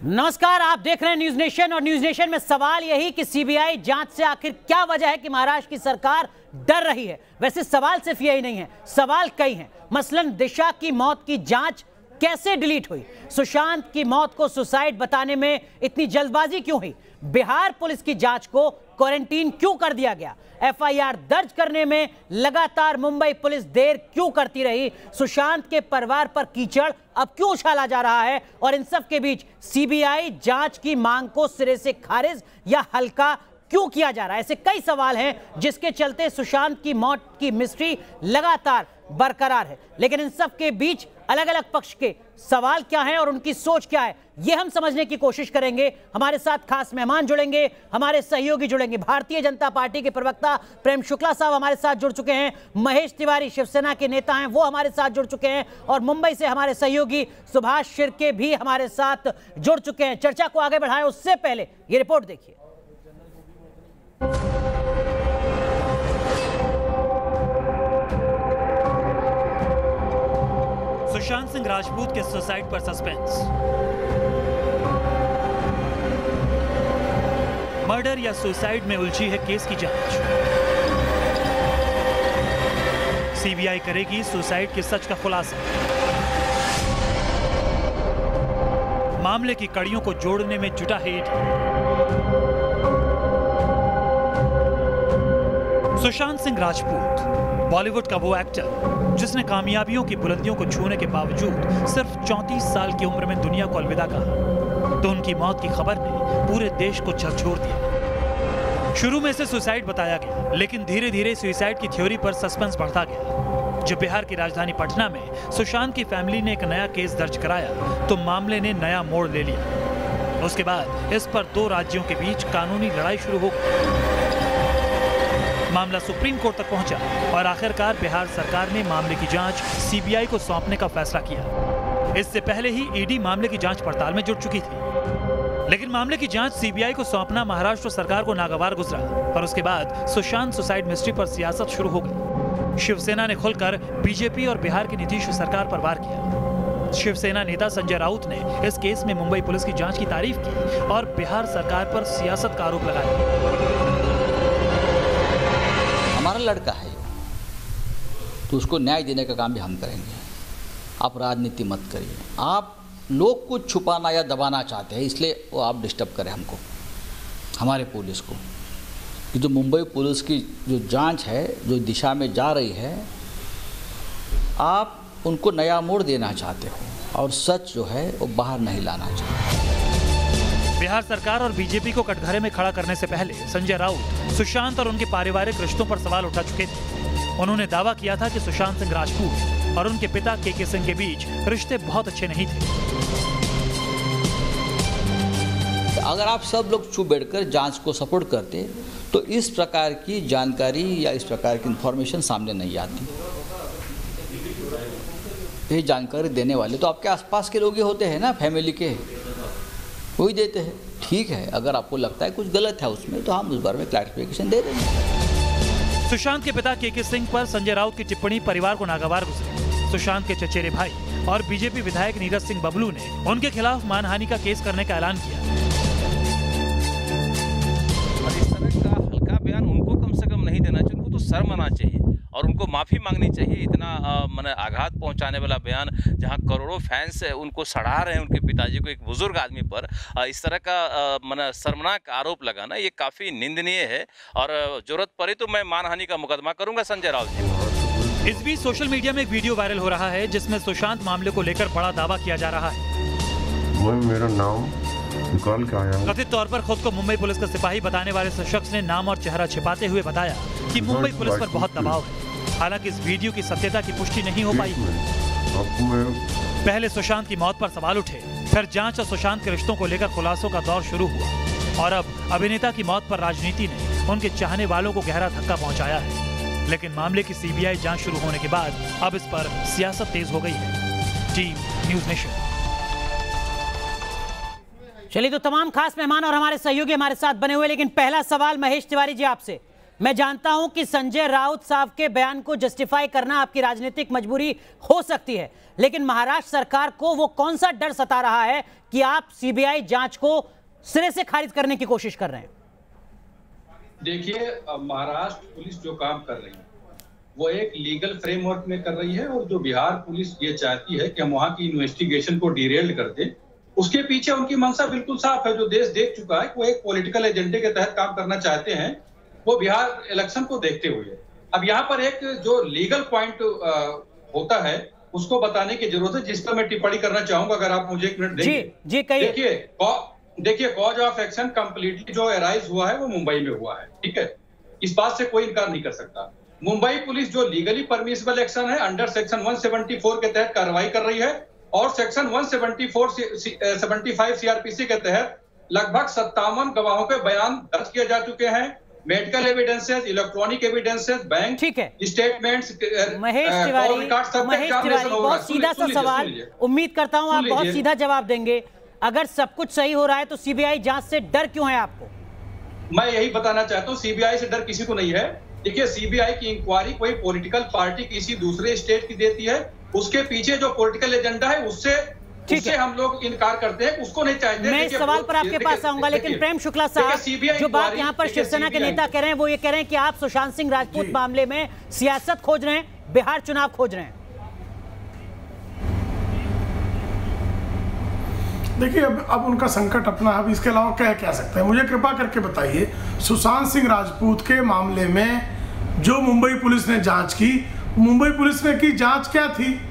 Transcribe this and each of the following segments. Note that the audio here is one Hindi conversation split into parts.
नमस्कार, आप देख रहे हैं न्यूज नेशन और न्यूज नेशन में सवाल यही कि सीबीआई जांच से आखिर क्या वजह है कि महाराष्ट्र की सरकार डर रही है। वैसे सवाल सिर्फ यही नहीं है, सवाल कई हैं। मसलन दिशा की मौत की जांच कैसे डिलीट हुई, सुशांत की मौत को सुसाइड बताने में इतनी जल्दबाजी क्यों हुई, बिहार पुलिस की जांच को क्वारंटीन क्यों कर दिया गया, एफआईआर दर्ज करने में लगातार मुंबई पुलिस देर क्यों करती रही, सुशांत के परिवार पर कीचड़ अब क्यों उछाला जा रहा है और इन सब के बीच सीबीआई जांच की मांग को सिरे से खारिज या हल्का क्यों किया जा रहा है। ऐसे कई सवाल हैं जिसके चलते सुशांत की मौत की मिस्ट्री लगातार बरकरार है। लेकिन इन सब के बीच अलग अलग पक्ष के सवाल क्या हैं और उनकी सोच क्या है, यह हम समझने की कोशिश करेंगे। हमारे साथ खास मेहमान जुड़ेंगे, हमारे सहयोगी जुड़ेंगे। भारतीय जनता पार्टी के प्रवक्ता प्रेम शुक्ला साहब हमारे साथ जुड़ चुके हैं, महेश तिवारी शिवसेना के नेता हैं, वो हमारे साथ जुड़ चुके हैं, और मुंबई से हमारे सहयोगी सुभाष शिर्के भी हमारे साथ जुड़ चुके हैं। चर्चा को आगे बढ़ाएं उससे पहले ये रिपोर्ट देखिए। सुशांत सिंह राजपूत के सुसाइड पर सस्पेंस, मर्डर या सुसाइड में उलझी है केस की जांच। सीबीआई करेगी सुसाइड के सच का खुलासा। मामले की कड़ियों को जोड़ने में जुटा है सुशांत सिंह राजपूत, बॉलीवुड का वो एक्टर जिसने कामयाबियों की बुलंदियों को छूने के बावजूद सिर्फ 34 साल की उम्र में दुनिया को अलविदा कहा, तो उनकी मौत की खबर ने पूरे देश को झकझोर दिया। शुरू में इसे सुसाइड बताया गया, लेकिन धीरे धीरे सुसाइड की थ्योरी पर सस्पेंस बढ़ता गया। जब बिहार की राजधानी पटना में सुशांत की फैमिली ने एक नया केस दर्ज कराया तो मामले ने नया मोड़ ले लिया। उसके बाद इस पर दो राज्यों के बीच कानूनी लड़ाई शुरू हो गई। मामला सुप्रीम कोर्ट तक पहुंचा और आखिरकार बिहार सरकार ने मामले की जांच सीबीआई को सौंपने का फैसला किया। इससे पहले ही ईडी मामले की जांच पड़ताल में जुट चुकी थी, लेकिन मामले की जांच सीबीआई को सौंपना महाराष्ट्र सरकार को नागवार गुजरा और उसके बाद सुशांत सुसाइड मिस्ट्री पर सियासत शुरू हो गई। शिवसेना ने खुलकर बीजेपी और बिहार की नीतीश सरकार पर वार किया। शिवसेना नेता संजय राउत ने इस केस में मुंबई पुलिस की जांच की तारीफ की और बिहार सरकार पर सियासत का आरोप लगाया। हमारा लड़का है तो उसको न्याय देने का काम भी हम करेंगे। आप राजनीति मत करिए। आप लोग कुछ छुपाना या दबाना चाहते हैं, इसलिए वो आप डिस्टर्ब करें हमको, हमारे पुलिस को, कि जो मुंबई पुलिस की जो जांच है जो दिशा में जा रही है, आप उनको नया मोड़ देना चाहते हो और सच जो है वो बाहर नहीं लाना चाहते। बिहार सरकार और बीजेपी को कटघरे में खड़ा करने से पहले संजय राउत सुशांत और उनके पारिवारिक रिश्तों पर सवाल उठा चुके थे। उन्होंने दावा किया था कि सुशांत सिंह राजपूत और उनके पिता के सिंह के बीच रिश्ते बहुत अच्छे नहीं थे। अगर आप सब लोग चुप बैठकर जांच को सपोर्ट करते तो इस प्रकार की जानकारी या इस प्रकार की इंफॉर्मेशन सामने नहीं आती। ये जानकारी देने वाले तो आपके आसपास के लोग ही होते हैं ना, फैमिली के, वही देते हैं। ठीक है, अगर आपको लगता है कुछ गलत है उसमें तो हम उस बारे में क्लैरिफिकेशन दे देंगे। सुशांत के पिता के सिंह पर संजय राउत की टिप्पणी परिवार को नागवार गुजरी। सुशांत के चचेरे भाई और बीजेपी विधायक नीरज सिंह बबलू ने उनके खिलाफ मानहानि का केस करने का ऐलान किया। और इस तरह का हल्का बयान उनको कम से कम नहीं देना चाहिए, उनको तो शर्म आना चाहिए और उनको माफ़ी मांगनी चाहिए। इतना माने आघात पहुंचाने वाला बयान, जहां करोड़ों फैंस उनको सड़ा रहे हैं, उनके पिताजी को, एक बुजुर्ग आदमी पर इस तरह का माने शर्मनाक आरोप लगाना, ये काफ़ी निंदनीय है और जरूरत पड़ी तो मैं मानहानि का मुकदमा करूंगा संजय राउत जी। इस बीच सोशल मीडिया में एक वीडियो वायरल हो रहा है जिसमें सुशांत मामले को लेकर बड़ा दावा किया जा रहा है। मेरा नाम निकाल के आया। कथित तौर पर खुद को मुंबई पुलिस का सिपाही बताने वाले शख्स ने नाम और चेहरा छिपाते हुए बताया कि मुंबई पुलिस पर बहुत दबाव है। हालांकि इस वीडियो की सत्यता की पुष्टि नहीं हो पाई। पहले सुशांत की मौत पर सवाल उठे, फिर जांच और सुशांत के रिश्तों को लेकर खुलासों का दौर शुरू हुआ और अब अभिनेता की मौत पर राजनीति ने उनके चाहने वालों को गहरा धक्का पहुंचाया है। लेकिन मामले की सीबीआई जांच शुरू होने के बाद अब इस पर सियासत तेज हो गई है। Team news nation. चलिए, तो तमाम खास मेहमान और हमारे सहयोगी हमारे साथ बने हुए, लेकिन पहला सवाल महेश तिवारी जी आपसे, मैं जानता हूं कि संजय राउत साहब के बयान को जस्टिफाई करना आपकी राजनीतिक मजबूरी हो सकती है, लेकिन महाराष्ट्र सरकार को वो कौन सा डर सता रहा है कि आप सीबीआई जांच को सिरे से खारिज करने की कोशिश कर रहे हैं? देखिए, महाराष्ट्र पुलिस जो काम कर रही है वो एक लीगल फ्रेमवर्क में कर रही है, और जो बिहार पुलिस ये चाहती है कि हम वहां की इन्वेस्टिगेशन को डिरेल्ड कर दें, उसके पीछे उनकी मंशा बिल्कुल साफ है। जो देश देख चुका है, वो एक पॉलिटिकल एजेंडे के तहत काम करना चाहते हैं, वो बिहार इलेक्शन को देखते हुए। अब यहाँ पर एक जो लीगल पॉइंट होता है उसको बताने की जरूरत है, जिस पर मैं टिप्पणी करना चाहूंगा, अगर आप मुझे 1 मिनट देंगे। जी कहिए। देखिए, कॉज ऑफ एक्शन कंप्लीटली जो अराइज हुआ है वो मुंबई में हुआ है, ठीक है, इस बात से कोई इनकार नहीं कर सकता। मुंबई पुलिस जो लीगली परमिसिबल एक्शन है अंडर सेक्शन 174 के तहत कार्रवाई कर रही है, और सेक्शन 175 सीआरपीसी के तहत लगभग 57 गवाहों के बयान दर्ज किए जा चुके हैं। Medical evidences, electronic evidences, bank statements, Mahesh Tiwari, बहुत सीधा सा सवाल, उम्मीद करता हूं आप बहुत सीधा जवाब देंगे। अगर सब कुछ सही हो रहा है तो सीबीआई जांच से डर क्यों है आपको? मैं यही बताना चाहता हूं, सीबीआई से डर किसी को नहीं है। देखिए, सीबीआई की इंक्वायरी कोई पॉलिटिकल पार्टी किसी दूसरे स्टेट की देती है, उसके पीछे जो पॉलिटिकल एजेंडा है उससे हम लोग इनकार करते हैं, उसको नहीं चाहते। मैं इस सवाल पर आपके पास आऊंगा, लेकिन प्रेम शुक्ला साहब, जो बात यहाँ पर शिवसेना के नेता कह रहे हैं वो ये कह रहे हैं कि आप सुशांत सिंह राजपूत मामले में सियासत खोज रहे हैं, बिहार चुनाव खोज रहे हैं। देखिए, अब उनका संकट अपना, अब इसके अलावा क्या सकते हैं, मुझे कृपा करके बताइए। सुशांत सिंह राजपूत के मामले में जो मुंबई पुलिस ने जांच की, मुंबई पुलिस ने की जांच क्या थी?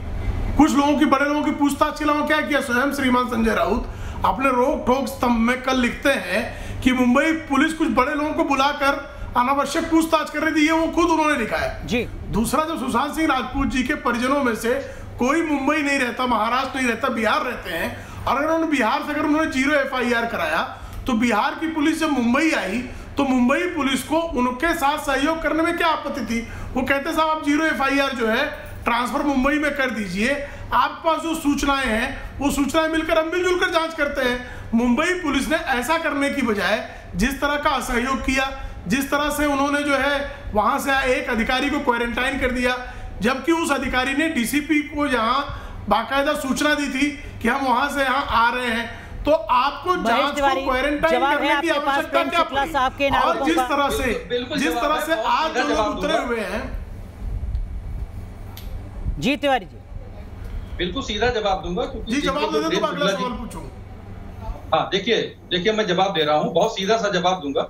कुछ लोगों की, बड़े लोगों की पूछताछ के अलावा क्या किया? स्वयं श्रीमान संजय राउत अपने रोक ठोक स्तंभ में कल लिखते हैं कि मुंबई पुलिस कुछ बड़े लोगों को बुलाकर अनावश्यक पूछताछ कर रही थी, ये वो खुद उन्होंने लिखा है जी। दूसरा, जब सुशांत सिंह राजपूत जी के परिजनों में से कोई मुंबई नहीं रहता, महाराष्ट्र नहीं रहता, बिहार रहते हैं, और अगर उन्होंने बिहार से उन्होंने 0 FIR कराया, तो बिहार की पुलिस जब मुंबई आई तो मुंबई पुलिस को उनके साथ सहयोग करने में क्या आपत्ति थी? वो कहते साहब आप 0 FIR जो है ट्रांसफर मुंबई में कर दीजिए, आपके पास जो सूचनाएं हैं वो सूचनाएं मिलकर हम मिलजुल कर जांच करते हैं। मुंबई पुलिस ने ऐसा करने की बजाय जिस तरह का असहयोग किया, जिस तरह से उन्होंने जो है वहां से एक अधिकारी को क्वारंटाइन कर दिया, जबकि उस अधिकारी ने डीसीपी को यहाँ बाकायदा सूचना दी थी कि हम वहां से यहाँ आ रहे हैं, तो आपको जांच को क्वारंटाइन करने की आवश्यकता क्या पड़ी? और जिस तरह से आज जो लोग उतरे हुए हैं। जी तिवारी जी, बिल्कुल सीधा जवाब दूंगा, क्योंकि जी जवाब दे दो, अगला सवाल पूछूंगा। हाँ, देखिए मैं जवाब दे रहा हूँ, बहुत सीधा सा जवाब दूंगा।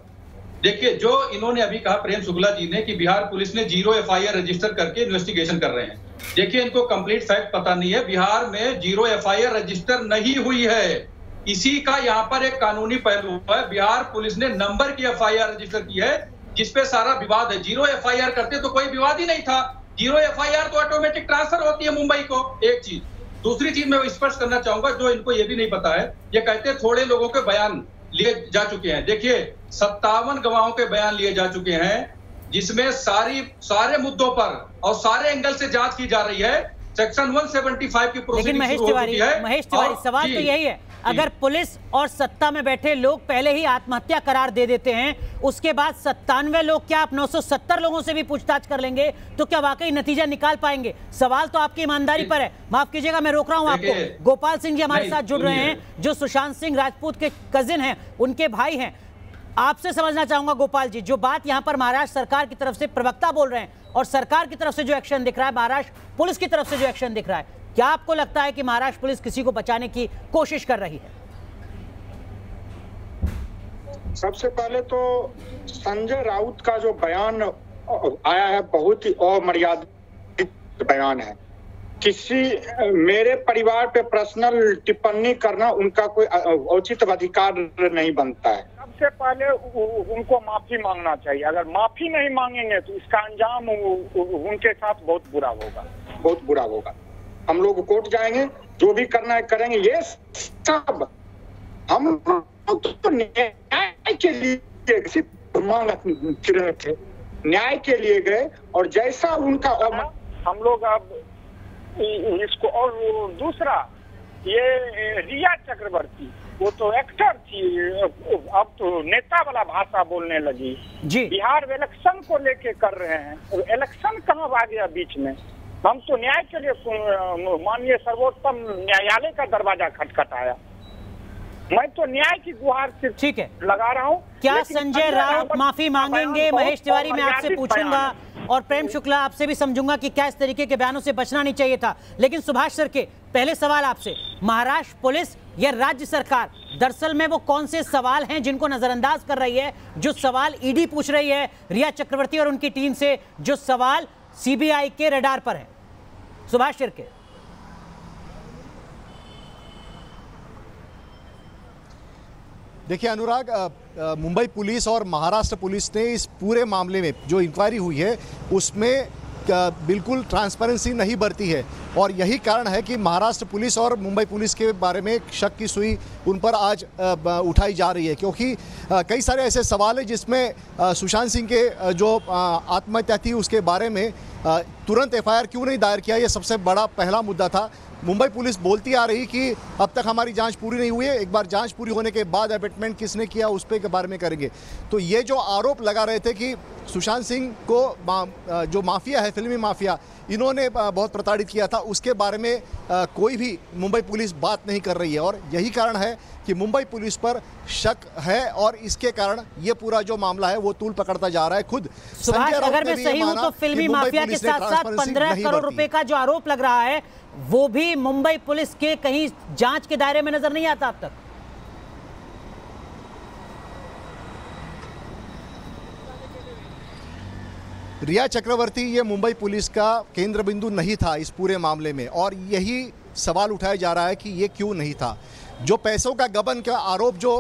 देखिए, जो इन्होंने अभी कहा प्रेम शुक्ला जी ने कि बिहार पुलिस ने 0 FIR रजिस्टर करके इन्वेस्टिगेशन कर रहे हैं, देखिए इनको कंप्लीट फैक्ट पता नहीं है। बिहार में 0 FIR रजिस्टर नहीं हुई है, इसी का यहाँ पर एक कानूनी पहलू है। बिहार पुलिस ने नंबर की FIR रजिस्टर की है, जिसपे सारा विवाद है। 0 FIR करते तो कोई विवाद ही नहीं था। 0 FIR तो ऑटोमेटिक ट्रांसफर होती है मुंबई को, एक चीज। दूसरी चीज मैं स्पष्ट करना चाहूंगा, जो इनको ये भी नहीं पता है, ये कहते हैं थोड़े लोगों के बयान लिए जा चुके हैं। देखिए, 57 गवाहों के बयान लिए जा चुके हैं, जिसमें सारे मुद्दों पर और सारे एंगल से जांच की जा रही है। सेक्शन 175 की प्रोसीडिंग शुरू हो चुकी है। महेश तिवारी, सवाल तो यही है, अगर पुलिस और सत्ता में बैठे लोग पहले ही आत्महत्या करार दे देते हैं, उसके बाद 97 लोग, क्या आप 970 लोगों से भी पूछताछ कर लेंगे तो क्या वाकई नतीजा निकाल पाएंगे? सवाल तो आपकी ईमानदारी पर है। माफ कीजिएगा, मैं रोक रहा हूं आपको। गोपाल सिंह जी हमारे साथ जुड़ रहे हैं, जो सुशांत सिंह राजपूत के कजिन हैं, उनके भाई हैं। आपसे समझना चाहूंगा गोपाल जी, जो बात यहां पर महाराष्ट्र सरकार की तरफ से प्रवक्ता बोल रहे हैं और सरकार की तरफ से जो एक्शन दिख रहा है, महाराष्ट्र पुलिस की तरफ से जो एक्शन दिख रहा है, क्या आपको लगता है कि महाराष्ट्र पुलिस किसी को बचाने की कोशिश कर रही है? सबसे पहले तो संजय राउत का जो बयान आया है बहुत ही अमर्यादित बयान है। किसी मेरे परिवार पे पर्सनल टिप्पणी करना उनका कोई औचित्य अधिकार नहीं बनता है। सबसे पहले उनको माफी मांगना चाहिए। अगर माफी नहीं मांगेंगे तो इसका अंजाम उनके साथ बहुत बुरा होगा। हम लोग कोर्ट जाएंगे, जो भी करना है करेंगे। ये सब हम तो न्याय के लिए सिर्फ मांग रहे थे, न्याय के लिए गए, और जैसा उनका हम लोग अब इसको। और दूसरा, ये रिया चक्रवर्ती, वो तो एक्टर थी, अब तो नेता वाला भाषा बोलने लगी जी। बिहार में इलेक्शन को लेके कर रहे हैं, इलेक्शन कहाँ आ गया बीच में? हम तो न्याय के लिए माननीय सर्वोत्तम न्यायालय का दरवाजा खटखटाया। मैं तो न्याय की गुहार से ठीक है लगा रहा हूँ। क्या संजय राउत माफी मांगेंगे? महेश तिवारी मैं आपसे पूछूंगा और प्रेम शुक्ला आपसे भी समझूंगा कि क्या इस तरीके के बयानों से बचना नहीं चाहिए था। लेकिन सुभाष सर के पहले सवाल आपसे, महाराष्ट्र पुलिस या राज्य सरकार, दरअसल में वो कौन से सवाल हैं जिनको नजरअंदाज कर रही है? जो सवाल ईडी पूछ रही है रिया चक्रवर्ती और उनकी टीम से, जो सवाल सीबीआई के रडार पर है। सुभाष शिर्के। देखिए अनुराग, मुंबई पुलिस और महाराष्ट्र पुलिस ने इस पूरे मामले में जो इंक्वायरी हुई है उसमें बिल्कुल ट्रांसपेरेंसी नहीं बरती है, और यही कारण है कि महाराष्ट्र पुलिस और मुंबई पुलिस के बारे में शक की सुई उन पर आज उठाई जा रही है, क्योंकि कई सारे ऐसे सवाल हैं जिसमें सुशांत सिंह के जो आत्महत्या थी उसके बारे में तुरंत एफआईआर क्यों नहीं दायर किया, ये सबसे बड़ा पहला मुद्दा था। मुंबई पुलिस बोलती आ रही कि अब तक हमारी जांच पूरी नहीं हुई है, एक बार जांच पूरी होने के बाद अबेटमेंट किसने किया उस पे के बारे में करेंगे। तो ये जो आरोप लगा रहे थे कि सुशांत सिंह को जो माफिया है, फिल्मी माफिया, इन्होंने बहुत प्रताड़ित किया था, उसके बारे में कोई भी मुंबई पुलिस बात नहीं कर रही है, और यही कारण है कि मुंबई पुलिस पर शक है और इसके कारण ये पूरा जो मामला है वो तूल पकड़ता जा रहा है। खुद सुभाष, अगर मैं सही हूं तो फिल्मी माफिया के साथ साथ 15 करोड़ रुपए का जो आरोप लग रहा है वो भी मुंबई पुलिस के कहीं जांच के दायरे में नजर नहीं आता अब तक। रिया चक्रवर्ती ये मुंबई पुलिस का केंद्र बिंदु नहीं था इस पूरे मामले में, और यही सवाल उठाया जा रहा है कि ये क्यों नहीं था। जो पैसों का गबन का आरोप जो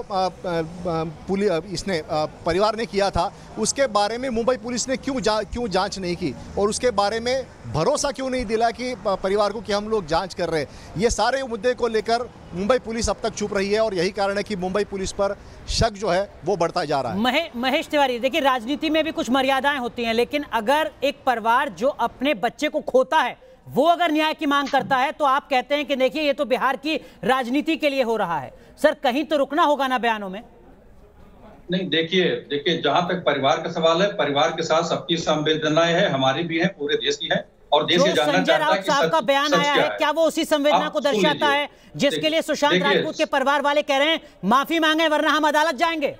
इसने परिवार ने किया था उसके बारे में मुंबई पुलिस ने क्यों जांच नहीं की, और उसके बारे में भरोसा क्यों नहीं दिला कि परिवार को कि हम लोग जांच कर रहे हैं। ये सारे मुद्दे को लेकर मुंबई पुलिस अब तक चुप रही है, और यही कारण है कि मुंबई पुलिस पर शक जो है वो बढ़ता जा रहा है। महेश तिवारी, देखिए राजनीति में भी कुछ मर्यादाएं होती हैं, लेकिन अगर एक परिवार जो अपने बच्चे को खोता है वो अगर न्याय की मांग करता है तो आप कहते हैं कि देखिए ये तो बिहार की राजनीति के लिए हो रहा है। सर कहीं तो रुकना होगा ना बयानों में? नहीं, देखिए जहां तक परिवार का सवाल है, परिवार के साथ सबकी संवेदनाएं है, हमारी भी है, पूरे देश की है, और देश ये जानना चाहता है कि साहब का बयान आया है, क्या वो उसी संवेदना को दर्शाता है जिसके लिए सुशांत राजपूत के परिवार वाले कह रहे हैं माफी मांगे वरना हम अदालत जाएंगे?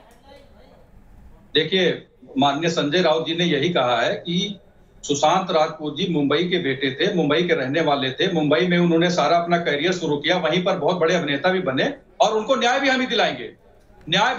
देखिए माननीय संजय राउत जी ने यही कहा है कि सुशांत राजपूत जी मुंबई के बेटे थे, मुंबई के रहने वाले थे, मुंबई में उन्होंने सारा अपना करियर शुरू किया, वहीं पर बहुत बड़े अभिनेता भी बने, और उनको न्याय भी हम ही दिलाएंगे। न्याय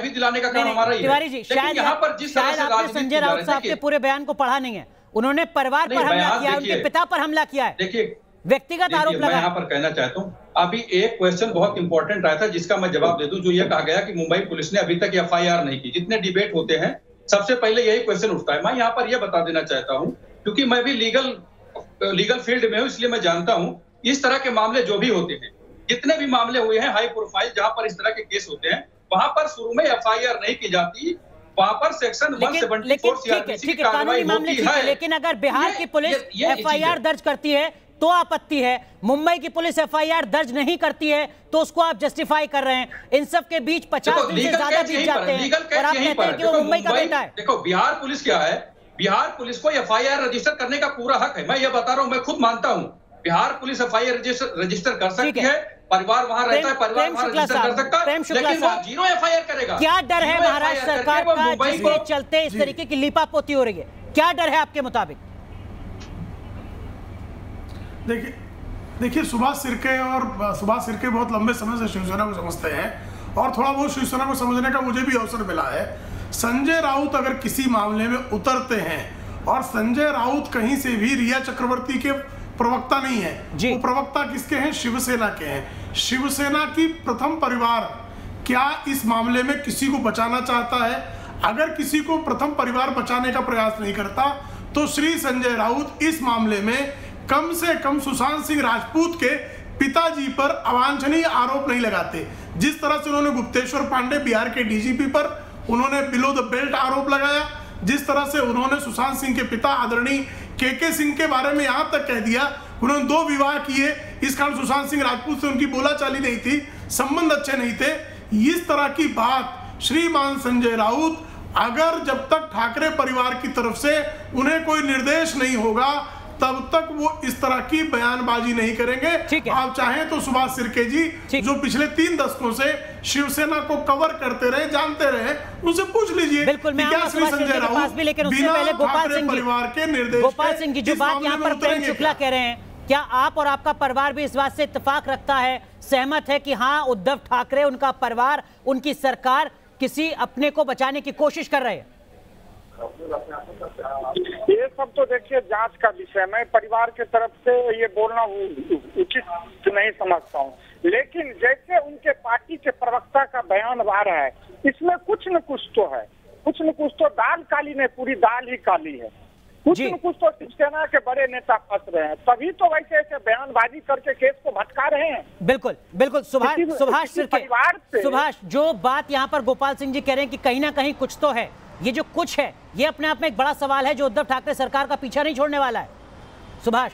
भी दिलाने का काम हमारा ही है। तिवारी जी, शायद यहाँ पर जिस तरह से आपने संजय राउत साहब के पूरे बयान को पढ़ा नहीं है। उन्होंने परिवार पर हमला किया, उनके पिता पर हमला किया है, देखिए व्यक्तिगत आरोप लगा। मैं यहाँ पर कहना चाहता हूँ, अभी एक क्वेश्चन बहुत इंपॉर्टेंट आया था जिसका मैं जवाब दे दूं, जो ये कहा गया कि मुंबई पुलिस ने अभी तक एफआईआर नहीं की। जितने डिबेट होते हैं सबसे पहले यही क्वेश्चन उठता है। मैं यहाँ पर यह बता देना चाहता हूँ, क्योंकि मैं भी लीगल फील्ड में हूँ, इसलिए मैं जानता हूँ इस तरह के मामले जो भी होते हैं, जितने भी मामले हुए हैं हाई प्रोफाइल जहां पर इस तरह के केस होते हैं, वहां पर शुरू में एफआईआर नहीं की जाती, वहां पर सेक्शन 174 सीआरपीसी की कार्रवाई होती है। लेकिन अगर बिहार की पुलिस एफआईआर दर्ज करती है तो आपत्ति है, मुंबई की पुलिस एफआईआर दर्ज नहीं करती है तो उसको आप जस्टिफाई कर रहे हैं। इन सब के बीच 50 दिन से ज्यादा बीत जाते हैं और आप कहते हैं कि वो मुंबई का बेटा है। देखो बिहार पुलिस क्या है, बिहार पुलिस को एफआईआर रजिस्टर करने का पूरा हक है। मैं ये बता रहा हूं, मैं खुद मानता हूं बिहार पुलिस एफआईआर रजिस्टर कर सकती है, परिवार वहां रहता है, परिवार वहां रजिस्टर कर सकता है, लेकिन वो 0 एफआईआर करेगा। क्या डर है महाराष्ट्र सरकार का जिसके चलते इस तरीके की लीपापोती हो रही है? क्या डर है आपके मुताबिक? देखिए सुभाष शिर्के बहुत लंबे समय से शिवसेना को समझते हैं और थोड़ा बहुत शिवसेना को समझने का मुझे भी अवसर मिला है। संजय राउत अगर किसी मामले में उतरते हैं, और संजय राउत कहीं से भी रिया चक्रवर्ती के प्रवक्ता नहीं है, वो प्रवक्ता किसके हैं? शिवसेना के हैं। शिवसेना की प्रथम परिवार क्या इस मामले में किसी को बचाना चाहता है? अगर किसी को प्रथम परिवार बचाने का प्रयास नहीं करता तो श्री संजय राउत इस मामले में कम से कम सुशांत सिंह राजपूत के पिताजी पर अवांछनीय आरोप नहीं लगाते। जिस तरह से उन्होंने गुप्तेश्वर पांडे बिहार के डीजीपी पर उन्होंने बिलो द बेल्ट आरोप लगाया, जिस तरह से उन्होंने सुशांत सिंह के पिता आदरणीय के सिंह के बारे में यहां तक कह दिया उन्होंने 2 विवाह किए, इस कारण सुशांत सिंह राजपूत से उनकी बोलाचाली नहीं थी, संबंध अच्छे नहीं थे। इस तरह की बात श्रीमान संजय राउत, अगर जब तक ठाकरे परिवार की तरफ से उन्हें कोई निर्देश नहीं होगा तब तक वो इस तरह की बयानबाजी नहीं करेंगे। आप चाहें तो सुभाष शिर्के जी जो पिछले 3 दशकों से शिवसेना को कवर करते रहे, जानते रहे, उनसे पूछ लीजिए। बिल्कुल, मैं क्या श्री संजय राउत लेकिन उससे पहले परिवार के निर्देश गोपाल सिंह जी जो बात यहाँ पर प्रेम शुक्ला कह रहे हैं, क्या आप और आपका परिवार भी इस बात से इत्तेफाक रखता है, सहमत है कि हाँ उद्धव ठाकरे, उनका परिवार, उनकी सरकार किसी अपने को बचाने की कोशिश कर रहे हैं? ये सब तो देखिए जांच का विषय, मैं परिवार के तरफ से ये बोलना उचित नहीं समझता हूँ, लेकिन जैसे उनके पार्टी के प्रवक्ता का बयान आ रहा है, इसमें कुछ न कुछ तो है, कुछ न कुछ तो दाल काली नहीं, पूरी दाल ही काली है। कुछ न कुछ तो शिवसेना के बड़े नेता फंस रहे हैं, तभी तो वैसे ऐसे बयानबाजी करके केस को भटका रहे हैं। बिल्कुल बिल्कुल। सुभाष शिर्के, सुभाष, जो बात यहाँ पर गोपाल सिंह जी कह रहे हैं कि कहीं ना कहीं कुछ तो है, ये जो कुछ है ये अपने आप में एक बड़ा सवाल है जो उद्धव ठाकरे सरकार का पीछा नहीं छोड़ने वाला है। सुभाष,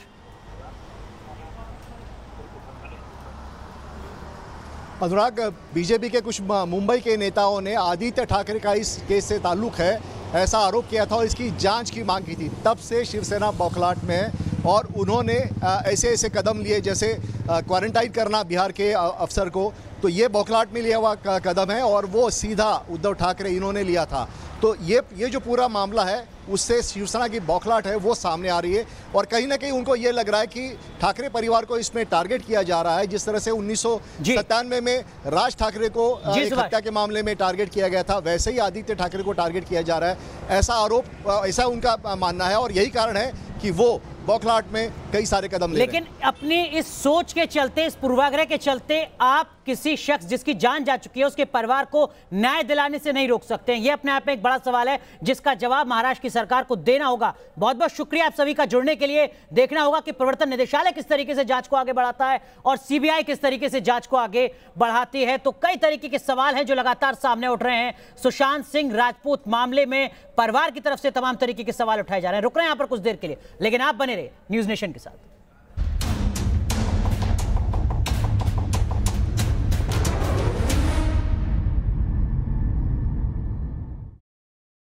अनुराग, बीजेपी के कुछ मुंबई के नेताओं ने आदित्य ठाकरे का इस केस से ताल्लुक है ऐसा आरोप किया था और इसकी जांच की मांग की थी। तब से शिवसेना बौखलाहट में है और उन्होंने ऐसे कदम लिए जैसे क्वारंटाइन करना बिहार के अफसर को, तो ये बौखलाहट में लिया हुआ कदम है और वो सीधा उद्धव ठाकरे इन्होंने लिया था। तो ये जो पूरा मामला है उससे शिवसेना की बौखलाहट है वो सामने आ रही है और कहीं ना कहीं उनको ये लग रहा है कि ठाकरे परिवार को इसमें टारगेट किया जा रहा है। जिस तरह से 1997 में राज ठाकरे को एक हत्या के मामले में टारगेट किया गया था, वैसे ही आदित्य ठाकरे को टारगेट किया जा रहा है, ऐसा आरोप, ऐसा उनका मानना है और यही कारण है कि वो बौखलाहट में कई सारे कदम ले रहे हैं। लेकिन अपनी इस सोच के चलते, इस पूर्वाग्रह के चलते आप किसी शख्स जिसकी जान जा चुकी है उसके परिवार को न्याय दिलाने से नहीं रोक सकते हैं। यह अपने आप में एक बड़ा सवाल है जिसका जवाब महाराष्ट्र की सरकार को देना होगा। बहुत बहुत शुक्रिया आप सभी का जुड़ने के लिए। देखना होगा कि प्रवर्तन निदेशालय किस तरीके से जांच को आगे बढ़ाता है और सीबीआई किस तरीके से जांच को आगे बढ़ाती है। तो कई तरीके के सवाल हैं जो लगातार सामने उठ रहे हैं। सुशांत सिंह राजपूत मामले में परिवार की तरफ से तमाम तरीके के सवाल उठाए जा रहे हैं। रुक रहे हैं यहां पर कुछ देर के लिए, लेकिन आप बने रहे न्यूज़ नेशन के साथ।